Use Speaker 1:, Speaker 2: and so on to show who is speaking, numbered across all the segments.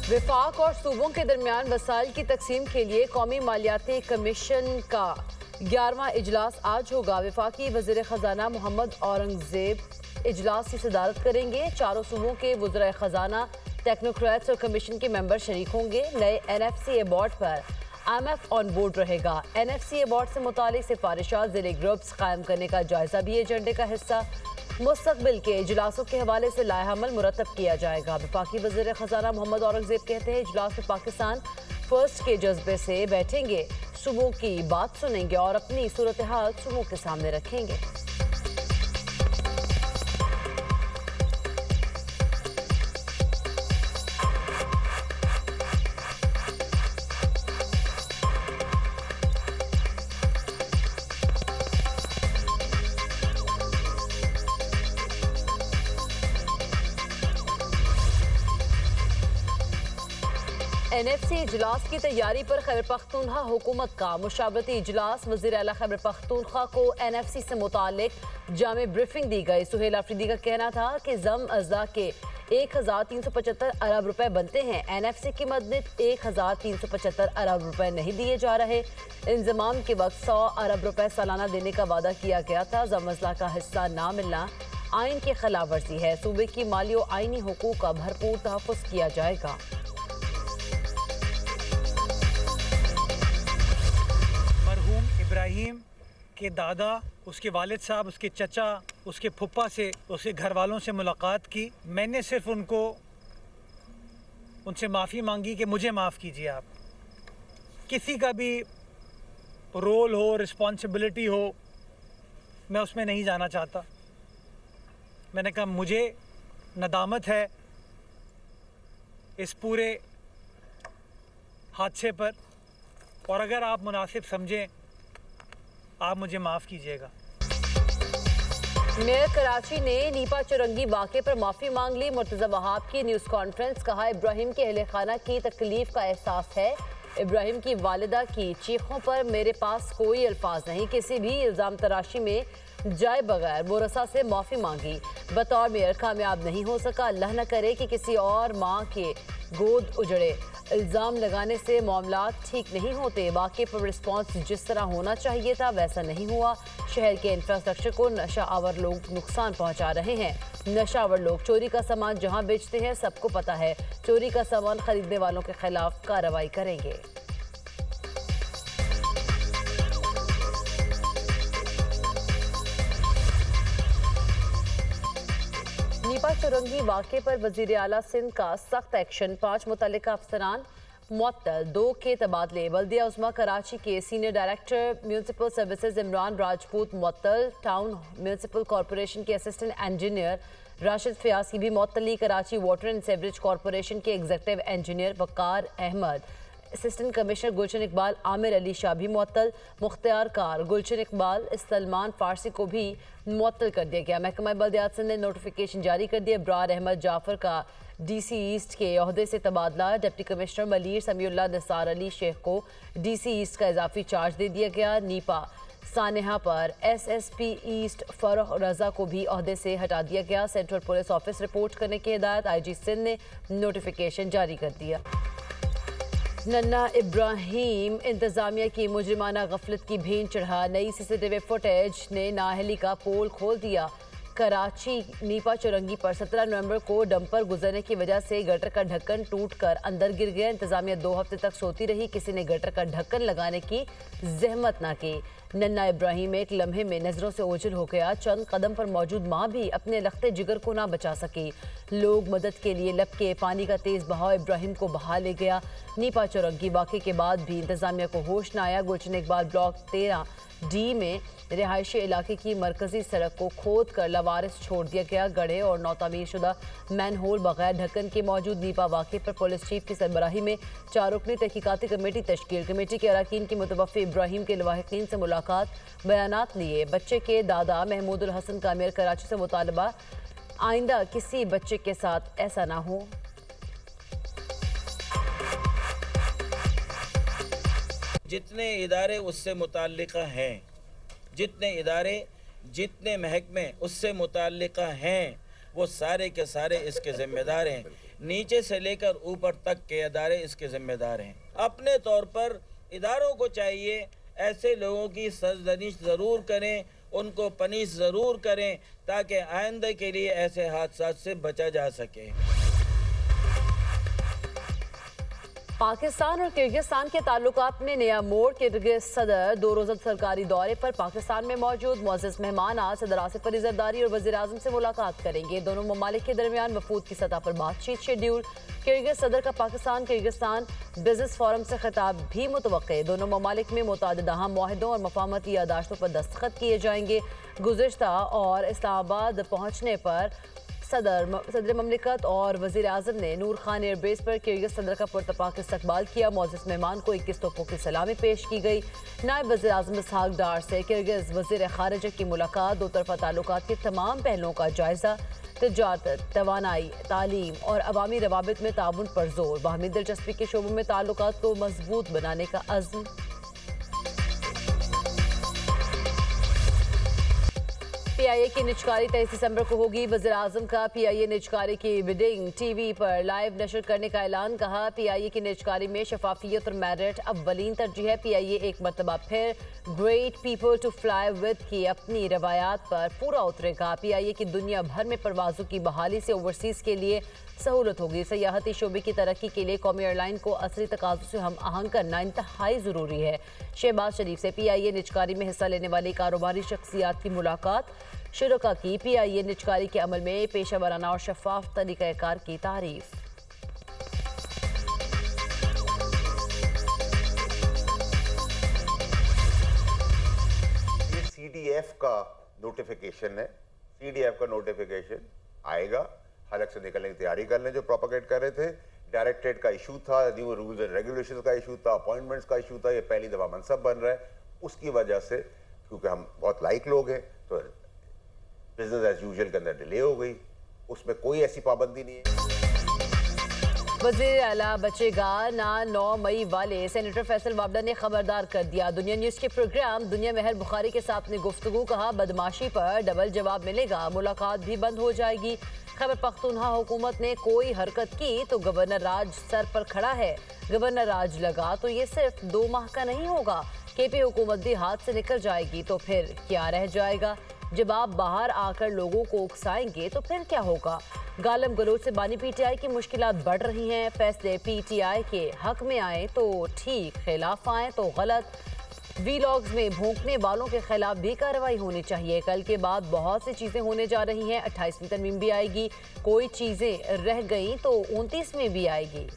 Speaker 1: विफाक और सूबों के दरमियान वसाइल की तकसीम के लिए कौमी मालियाती कमीशन का 11वां इजलास आज होगा। विफाकी वज़ीर ख़जाना मोहम्मद औरंगज़ेब इजलास की सदारत करेंगे। चारों सूबों के वज़राए ख़जाना, टेक्नोक्रेट्स और कमीशन के मेंबर शरीक होंगे। नए NFC अवार्ड पर IMF ऑन बोर्ड रहेगा। NFC अवार्ड से मुतालिक सिफारिशात ज़िले ग्रुप्स कायम करने का जायजा भी एजेंडे का हिस्सा। मुस्तकबिल के इजलासों के हवाले से लाएहमल मुरतब किया जाएगा। वफाकी वज़ीर ख़जाना मोहम्मद औरंगज़ेब कहते हैं इजलास में पाकिस्तान फर्स्ट के जज्बे से बैठेंगे, सूबों की बात सुनेंगे और अपनी सूरत हाल सूबों के सामने रखेंगे। NFC इजलास की तैयारी पर खैबर पख्तूनख्वा हुकूमत का मुशावरती इजलास। वज़ीर आला खैबर पख्तूनख्वा को NFC से मुतालिक जामे ब्रीफिंग दी गई। सुहेल आफरीदी का कहना था कि जम अज़ा के 1375 अरब रुपए बनते हैं। NFC की मदद 1375 अरब रुपए नहीं दिए जा रहे। इंजमाम के वक्त 100 अरब रुपए सालाना देने का वादा किया गया था। जम अज़ला का हिस्सा ना मिलना आइन की खिलाफ वर्जी है। सूबे की माली और आइनी हुकूक का भरपूर तहफ़्फ़ुज़ किया जाएगा।
Speaker 2: इब्राहिम के दादा, उसके वालिद साहब, उसके चचा, उसके फुप्पा से, उसके घर वालों से मुलाकात की। मैंने सिर्फ उनसे माफ़ी मांगी कि मुझे माफ़ कीजिए आप। किसी का भी रोल हो, रिस्पॉन्सिबिलिटी हो, मैं उसमें नहीं जाना चाहता। मैंने कहा मुझे नदामत है इस पूरे हादसे पर, और अगर आप मुनासिब समझें आप मुझे माफ़ कीजिएगा।
Speaker 1: मेयर कराची ने नीपा चुरंगी वाक़े पर माफ़ी मांग ली। मुर्तज़ा वहाब की न्यूज़ कॉन्फ्रेंस। कहा इब्राहिम के अहले खाना की तकलीफ़ का एहसास है। इब्राहिम की वालिदा की चीखों पर मेरे पास कोई अल्फाज नहीं। किसी भी इल्ज़ाम तराशी में जाए बगैर बोरसा से माफ़ी मांगी। बतौर मेयर कामयाब नहीं हो सका। अल्लाह न करे कि किसी और माँ के गोद उजड़े। इल्ज़ाम लगाने से मामलात ठीक नहीं होते। वाक़े पर रिस्पॉन्स जिस तरह होना चाहिए था वैसा नहीं हुआ। शहर के इंफ्रास्ट्रक्चर को नशा आवर लोग नुकसान पहुंचा रहे हैं। नशावर लोग चोरी का सामान जहां बेचते हैं सबको पता है। चोरी का सामान खरीदने वालों के खिलाफ कार्रवाई करेंगे। नीपा चुरंगी वाक़े पर वज़ीर आला सिंध का सख्त एक्शन। 5 मुतल्लिका अफसरान मुअत्तल। 2 के तबादले। बल्दिया उस्मा कराची के senior director municipal services Imran Rajput मुअत्तल। टाउन म्यूनसिपल कॉरपोरेशन के असिस्टेंट इंजीनियर राशिद फयाज की भी मुअत्तली। Karachi water and sewerage corporation के executive engineer Waqar Ahmed, assistant commissioner Gulshan Iqbal, Aamir Ali Shah भी मुअत्तल। मुख्तियार कार, गुलशन इकबाल, सलमान फारसी को भी मुअत्तल कर दिया गया। महकमा बल्दियात सिंध ने नोटिफिकेशन जारी कर दिया। इब्रार अहमद जाफर का DC ईस्ट के ओहदे से तबादला। डिप्टी कमिश्नर मलीर समीउल्लाह निसार अली शेख को DC ईस्ट का इजाफी चार्ज दे दिया गया। नीपा सानेहा पर SSP ईस्ट फरह रजा को भी ओहदे से हटा दिया गया। सेंट्रल पुलिस ऑफिस रिपोर्ट करने की हिदायत। IG सिंध ने नोटिफिकेशन जारी कर दिया। नन्ना इब्राहिम इंतजामिया की मुजरिमाना गफलत की भेंट चढ़ा। नई CCTV फुटेज ने नाअहली का पोल खोल दिया। कराची नीपा चुरंगी पर 17 नवंबर को डंपर गुजरने की वजह से गटर का ढक्कन टूटकर अंदर गिर गया। इंतजामिया 2 हफ्ते तक सोती रही। किसी ने गटर का ढक्कन लगाने की जहमत ना की। नन्ना इब्राहिम एक लम्हे में नजरों से ओझल हो गया। चंद कदम पर मौजूद माँ भी अपने लखते जिगर को ना बचा सकी। लोग मदद के लिए लपके। पानी का तेज बहाव इब्राहिम को बहा ले गया। नीपा चुरंगी वाक़े के बाद भी इंतजामिया को होश न आया। गुलशन इकबाल ब्लॉक 13D में रिहायशी इलाके की मरकजी सड़क को खोद कर लवारिस छोड़ दिया गया। गढ़े और नौतामीर शुदा मैन होल बगैर ढक्कन के मौजूद। नीपा वाक़े पर पुलिस चीफ की सरबराही में 4 रुकनी तहकीकाती कमेटी तश्कील। कमेटी के अरकान की मुतवफ़्फ़ी इब्राहिम के लवाहिकीन से मुलाकात, बयानात लिए। बच्चे के दादा महमूदुल हसन का मेयर कराची से मुतालबा, आइंदा किसी बच्चे के साथ ऐसा ना हो।
Speaker 3: जितने इदारे उससे मुताल्लिक़ा हैं, जितने महकमे उससे मुताल्लिक़ा हैं, वो सारे के सारे इसके जिम्मेदार हैं। नीचे से लेकर ऊपर तक के अदारे इसके जिम्मेदार हैं। अपने तौर पर इदारों को चाहिए ऐसे लोगों की सरजनिश ज़रूर करें, उनको पनिश ज़रूर करें, ताकि आइंदा के लिए ऐसे हादसात से बचा जा सके।
Speaker 1: पाकिस्तान और किर्गिस्तान के ताल्लुकात में नया मोड़। किर्गिज सदर 2 रोज़ा सरकारी दौरे पर पाकिस्तान में मौजूद। मुअज़्ज़ज़ मेहमान आज सदर आसिफ अली ज़रदारी और वज़ीर आज़म से मुलाकात करेंगे। दोनों ममालिक के दरमियान वफूद की सतह पर बातचीत शेड्यूल। किर्गिज सदर का पाकिस्तान किर्गिस्तान बिजनेस फोरम से खिताब भी मुतवक्के। दोनों ममालिक में मुतअद्दिद अहम मुआहदों और मफाहमती यादाश्तों पर दस्तखत किए जाएंगे। गुज़िश्ता और इस्लामाबाद पहुँचने पर सदर ममलिकत और वज़ीर आज़म ने नूर खान एयरबेस पर किर्गिज सदर का पुरतपाक इस्तकबाल किया। मुअज़्ज़ज़ मेहमान को 21 तोपों की सलामी पेश की गई। नायब वज़ीर आज़म इसहाक डार से किर्गिज वज़ीर ख़ारिजा की मुलाकात। दो तरफ़ा ताल्लुकात के तमाम पहलुओं का जायज़ा। तिजारत, तवानाई, तालीम और अवामी रवाबित में ताउन पर जोर। बाहमी दिलचस्पी के शोबों में ताल्लुकात को मजबूत बनाने का अज़्म। PIA की निजकारी 23 दिसंबर को होगी। वज़ीर आज़म का PIA निजकारी की बिडिंग टीवी पर लाइव नशर करने का ऐलान। कहा PIA की निजकारी में शफाफियत और मेरिट अव्वलीन तरजीह है। PIA एक मरतबा फिर great people to fly with की अपनी रवायात पर पूरा उतरेगा। PIA की दुनिया भर में परवाज़ों की बहाली से ओवरसीज़ के लिए सहूलत होगी। सयाहती शोबे की तरक्की के लिए कौमी एयरलाइन को असली तकाज़ों से हम आहंग करना इंतहाई ज़रूरी है। शहबाज शरीफ से PIA निजकारी में हिस्सा लेने वाली कारोबारी शख्सियात की मुलाकात। शुरका की PIA निजकारी के अमल में पेशा वराना और शफाफ तरीक़ाकार की तारीफ।
Speaker 4: CDF का नोटिफिकेशन है। CDF का नोटिफिकेशन आएगा, हलक से निकलने की तैयारी कर लें। जो प्रोपेगेट कर रहे थे, डायरेक्टरेट का इशू था, न्यू रूल्स एंड रेगुलेशंस का इशू था, अपॉइंटमेंट्स का इशू था। ये पहली दफ़ा मनसब बन रहा है। उसकी वजह से क्योंकि हम बहुत लाइक लोग हैं तो बिजनेस एज यूजुअल के अंदर डिले हो गई। उसमें कोई ऐसी पाबंदी नहीं है।
Speaker 1: वज़ीर आला बचेगा ना 9 मई वाले सेनेटर फैसल वाबड़ा ने खबरदार कर दिया। दुनिया न्यूज़ के प्रोग्राम दुनिया मेहर बुखारी के साथ ने गुफ्तगू। कहा बदमाशी पर डबल जवाब मिलेगा, मुलाकात भी बंद हो जाएगी। खैबर पख्तूनख्वा हुकूमत ने कोई हरकत की तो गवर्नर राज सर पर खड़ा है। गवर्नर राज लगा तो ये सिर्फ 2 माह का नहीं होगा। KP हुकूमत भी हाथ से निकल जाएगी तो फिर क्या रह जाएगा? जब आप बाहर आकर लोगों को उकसाएंगे तो फिर क्या होगा? गालम गलोच से बानी PTI की मुश्किलात बढ़ रही हैं। फैसले PTI के हक में आए तो ठीक, खिलाफ आए तो गलत। वीलॉग्स में भोंकने वालों के खिलाफ भी कार्रवाई होनी चाहिए। कल के बाद बहुत सी चीजें होने जा रही हैं। 28वीं तरमीम भी आएगी। कोई चीजें रह गई तो 29 में भी आएगी।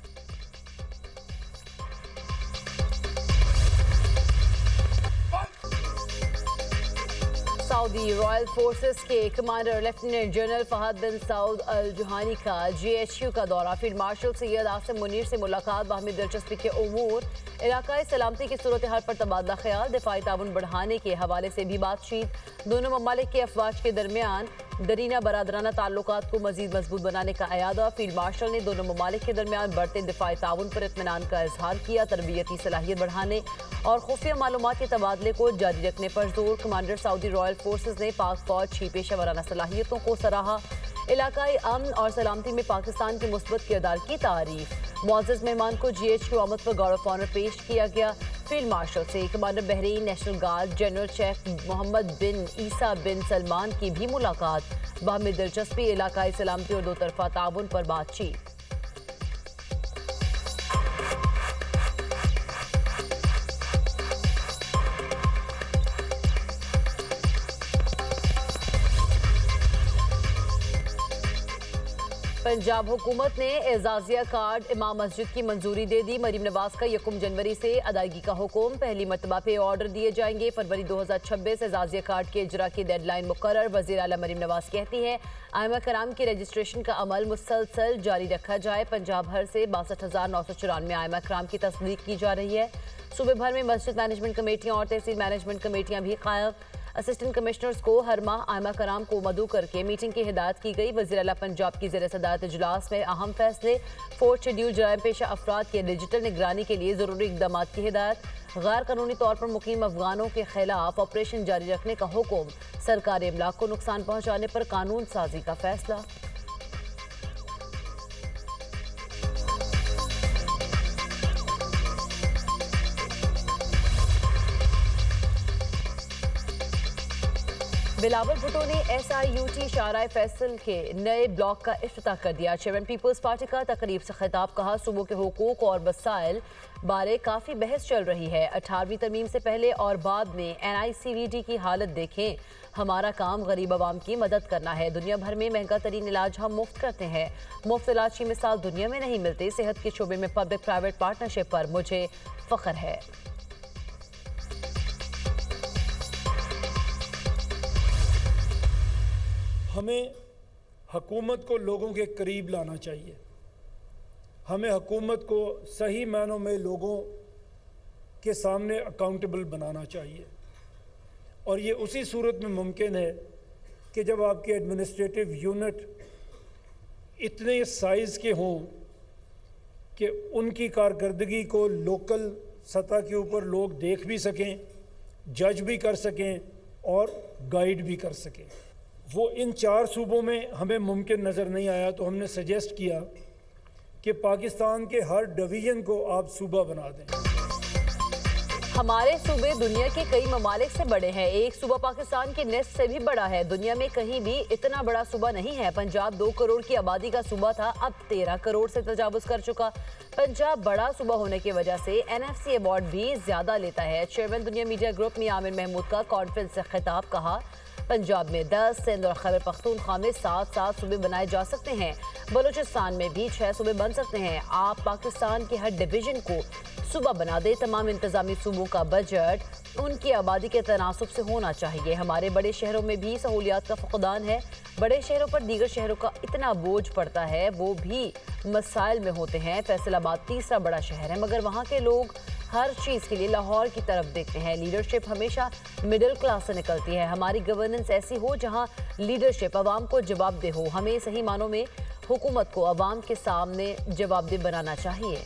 Speaker 1: सऊदी रॉयल फोर्सेस के कमांडर लेफ्टिनेंट जनरल फहद बिन सऊद अल जुहानी का GHQ का दौरा। फील्ड मार्शल सैयद आसिम मुनीर से मुलाकात। बाहमी दिलचस्पी के उमूर, इलाकाई सलामती की सूरत हाल पर तबादला ख्याल। दिफाई ताउन बढ़ाने के हवाले से भी बातचीत। दोनों ममालिक के अफवाज के दरमियान दरीना बरादराना ताल्लुकात को मजीद मजबूत बनाने का अयादा। फील्ड मार्शल ने दोनों ममालिक के दरमियान बढ़ते दिफाई ताउन पर इत्मीनान का इजहार किया। तरबियती सलाहियत बढ़ाने और खुफिया मालूमात के तबादले को जारी रखने पर जोर। कमांडर सऊदी रॉयल फोर्सेस ने पाक फौज की पेशा वराना सलाहियतों को सराहा। इलाकाई अमन और सलामती में पाकिस्तान के मुस्बत किरदार की तारीफ। मुअज़्ज़ज़ मेहमान को GHQ आमद पर गार्ड ऑफ ऑनर पेश किया गया। फील्ड मार्शल से commander Bahrain national guard general Sheikh Mohammed bin Isa bin Salman की भी मुलाकात। बाहमी दिलचस्पी, इलाकाई सलामती और 2 तरफा ताउन पर बातचीत। पंजाब हुकूमत ने एजाजिया कार्ड इमाम मस्जिद की मंजूरी दे दी। मरीम नवाज का 1 जनवरी से अदायगी का हुक्म। पहली मरतबा पे ऑर्डर दिए जाएंगे। फरवरी 2026 एजाजिया कार्ड के इजरा की डेडलाइन मुकर्रर। वज़ीर आला मरीम नवाज कहती हैं आइमा कराम के रजिस्ट्रेशन का अमल मुसलसल जारी रखा जाए। पंजाब भर से 62,994 आइमा कराम की तस्दीक की जा रही है। सूबे भर में मस्जिद मैनेजमेंट कमेटियाँ और तहसील मैनेजमेंट कमेटियाँ भी कायम। असिस्टेंट कमिश्नर्स को हर माह आइमा कराम को मदऊ करके मीटिंग की हिदायत की गई। वज़ीर आला पंजाब की ज़ेर सदारत इजलास में अहम फैसले। 4th शेड्यूल जराइम पेशा अफराद के डिजिटल निगरानी के लिए ज़रूरी इक़दाम की हिदायत। गैर कानूनी तौर पर मुकीम अफगानों के खिलाफ ऑपरेशन जारी रखने का हुक्म। सरकारी इमलाक को नुकसान पहुँचाने पर कानून साजी का फैसला। बिलावल भुट्टो ने SIUT शाहराह फैसल के नए ब्लॉक का इफ्तिताह कर दिया। चेयरमैन पीपल्स पार्टी का तकरीब से खिताब, कहा सूबों के हुकूक और मसाइल बारे काफ़ी बहस चल रही है। 18वीं तरमीम से पहले और बाद में NICVD की हालत देखें। हमारा काम गरीब आवाम की मदद करना है। दुनिया भर में महंगा तरीन इलाज हम मुफ्त करते हैं। मुफ्त इलाज की मिसाल दुनिया में नहीं मिलती। सेहत के शोबे में पब्लिक प्राइवेट पार्टनरशिप पर मुझे फ़ख्र है।
Speaker 5: हमें हुकूमत को लोगों के करीब लाना चाहिए। हमें हुकूमत को सही मानों में लोगों के सामने अकाउंटेबल बनाना चाहिए, और ये उसी सूरत में मुमकिन है कि जब आपके एडमिनिस्ट्रेटिव यूनिट इतने साइज़ के हों कि उनकी कारकर्दगी को लोकल सतह के ऊपर लोग देख भी सकें, जज भी कर सकें और गाइड भी कर सकें। वो इन 4 सूबों में हमें मुमकिन नज़र नहीं आया, तो हमने सजेस्ट किया कि पाकिस्तान के हर डिवीज़न को आप सूबा बना दें।
Speaker 1: हमारे सूबे दुनिया के कई ममालिक से बड़े हैं। एक सूबा पाकिस्तान के नेस्ट से भी बड़ा है। दुनिया में कहीं भी इतना बड़ा सूबा नहीं है। पंजाब 2 करोड़ की आबादी का सूबा था, अब 13 करोड़ से तजावुज कर चुका। पंजाब बड़ा सूबा होने की वजह से NFC अवार्ड भी ज्यादा लेता है। चेयरमैन दुनिया मीडिया ग्रुप में आमिर महमूद का कॉन्फ्रेंस से खिताब, कहा पंजाब में 10, सिंध और खैबर पख्तूनख्वा में 7 सूबे बनाए जा सकते हैं। बलूचिस्तान में भी 6 सूबे बन सकते हैं। आप पाकिस्तान के हर डिवीजन को सूबा बना दे। तमाम इंतजामी सूबों का बजट उनकी आबादी के तनासुब से होना चाहिए। हमारे बड़े शहरों में भी सहूलियात का फुकदान है। बड़े शहरों पर दीगर शहरों का इतना बोझ पड़ता है, वो भी मसाइल में होते हैं। फैसलाबाद तीसरा बड़ा शहर है, मगर वहाँ के लोग हर चीज़ के लिए लाहौर की तरफ देखते हैं। लीडरशिप हमेशा मिडिल क्लास से निकलती है। हमारी गवर्नेंस ऐसी हो जहां लीडरशिप आवाम को जवाबदेह हो। हमें सही मानों में हुकूमत को आवाम के सामने जवाबदेह बनाना चाहिए।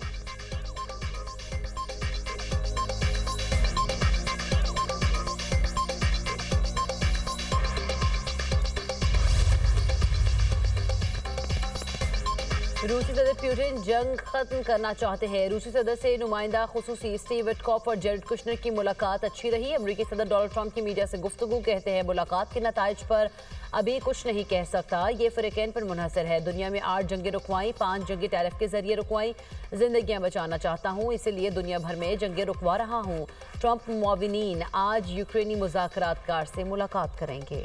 Speaker 1: रूसी सदर पुतिन जंग खत्म करना चाहते हैं। रूसी सदर से नुमाइंदा खुसूसी स्टीव विटकॉफ और जेरेड कुशनर की मुलाकात अच्छी रही। अमेरिकी सदर डोनाल्ड ट्रंप की मीडिया से गुफ्तगू, कहते हैं मुलाकात के नताइज पर अभी कुछ नहीं कह सकता, ये फ़रीक़ैन पर मुनहसर है। दुनिया में 8 जंगें रुकवाई, 5 जंगें टैरिफ के जरिए रुकवाई। जिंदगियां बचाना चाहता हूँ, इसलिए दुनिया भर में जंगें रुकवा रहा हूँ। ट्रंप मुआविनीन आज यूक्रेनी मुज़ाकरातकार से मुलाकात करेंगे।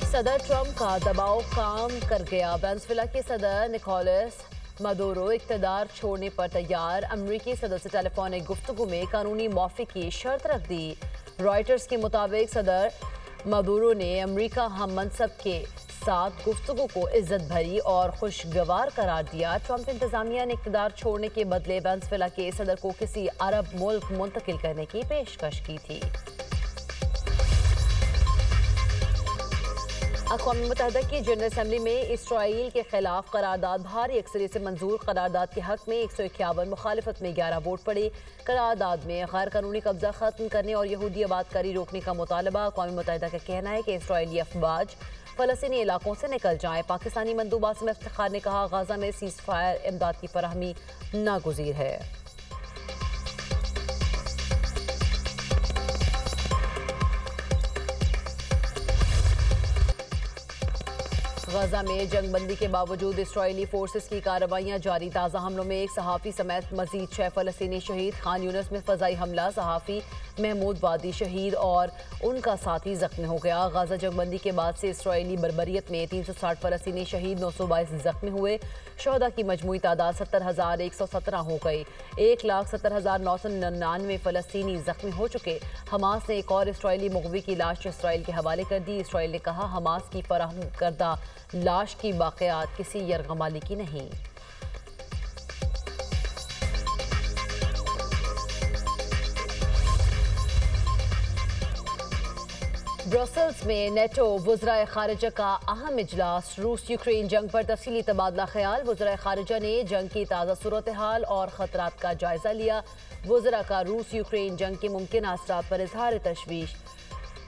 Speaker 1: सदर ट्रंप का दबाव काम कर गया। वेनेजुएला के सदर निकोलस मदुरो इक़्तिदार छोड़ने पर तैयार। अमरीकी सदर से टेलीफोनिक गुफ्तगू में कानूनी माफ़ी की शर्त रख दी। रॉयटर्स के मुताबिक सदर मदुरो ने अमरीका हम मनसब के साथ गुफ्तगू को इज्जत भरी और खुशगवार करार दिया। ट्रंप इंतजामिया ने इक़्तिदार छोड़ने के बदले वेनेजुएला के सदर को किसी अरब मुल्क मुंतकिल करने की पेशकश की थी। अक़वाम मुत्तहिदा की जनरल असम्बली में इसराइल के खिलाफ करारदाद भारी अक्सरियत से मंजूर। करारदाद के हक में 151, मुखालिफत में 11 वोट पड़े। करारदाद में गैर कानूनी कब्जा खत्म करने और यहूदी आबादकारी रोकने का मुतालबा। अक़वाम मुत्तहिदा का कहना है कि इसराइली अफवाज फ़लस्तीनी इलाकों से निकल जाएं। पाकिस्तानी मंदूब आसिम इफ्तिखार ने कहा, गाज़ा में सीज़ फायर इमदाद की फराहमी नागुज़ीर है। गाज़ा में जंगबंदी के बावजूद इसराइली फोर्सेस की कार्रवाइयां जारी। ताज़ा हमलों में एक सहाफ़ी समेत मजीद 6 फ़लस्तीनी शहीद। खान यूनिस में फ़ज़ाई हमला, सहाफ़ी महमूद वादी शहीद और उनका साथी जख्मी हो गया। गाज़ा जंगबंदी के बाद से इसराइली बर्बरियत में 360 फ़लस्तीनी शहीद, 922 जख्मी हुए। शहदा की मजमूई तादाद 70,117 हो गई। 1,70,999 फ़लस्तीनी जख्मी हो चुके। हमास ने एक और इसराइली मुग़वी की लाश इसराइल के हवाले कर दी। इसराइल ने कहा, हमास की फराहम करदा लाश की बाक़ियात किसी यरगमाली की नहीं। ब्रसेल्स में नेटो वज़राए ख़ारिजा का अहम इजलास। रूस यूक्रेन जंग पर तफसीली तबादला ख्याल। वज़राए ख़ारिजा ने जंग की ताज़ा सूरत हाल और ख़तरात का जायज़ा लिया। वज़रा का रूस यूक्रेन जंग के मुमकिन असरात पर इजहार तशवीश।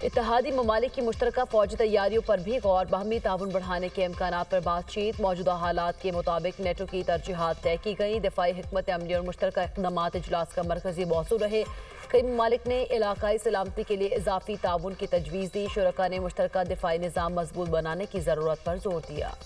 Speaker 1: इत्तेहादी ममालिक की मुश्तरका फौजी तैयारियों पर भी गौर, बाहमी ताउन बढ़ाने के इम्कानात पर बातचीत। मौजूदा हालात के मुताबिक नेटो की तरजीहात तय की गई। दिफाई हिकमत अमली और मुश्तरका इक़दामात इजलास का मरकजी मौजू रहे। कई ममालिक ने इलाकाई सलामती के लिए इजाफी ताउन की तजवीज़ दी। शुरका ने मुश्तरका दिफाई निज़ाम मजबूत बनाने की ज़रूरत पर जोर दिया।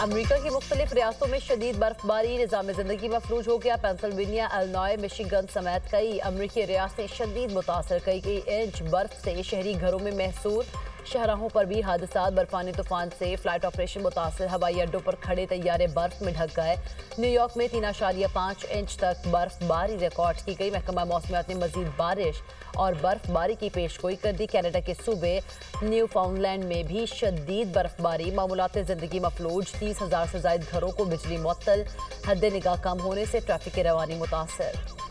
Speaker 1: अमरीका की मुख्तलिफ रियासतों में शदीद बर्फबारी, निज़ाम ज़िंदगी मफलूज हो गया। पेंसिल्वेनिया, इलिनॉय, मिशिगन समेत कई अमरीकी रियासतें शदीद मुतासर। कई इंच बर्फ से शहरी घरों में महसूर। शहराहों पर भी हादसा। बर्फानी तूफान से फ्लाइट ऑपरेशन मुतासर। हवाई अड्डों पर खड़े तैयारे बर्फ में ढक गए। न्यूयॉर्क में 3.5 इंच तक बर्फबारी रिकॉर्ड की गई। महकमा मौसमियात ने मजीद बारिश और बर्फबारी की पेशगोई कर दी। कनाडा के सूबे न्यूफाउंडलैंड में भी शदीद बर्फबारी। मामूलात ज़िंदगी मफलूज। 30,000 से ज़ायद घरों को बिजली मुअत्तल। हद निगाह कम होने से ट्रैफिक की रवानी मुतासर।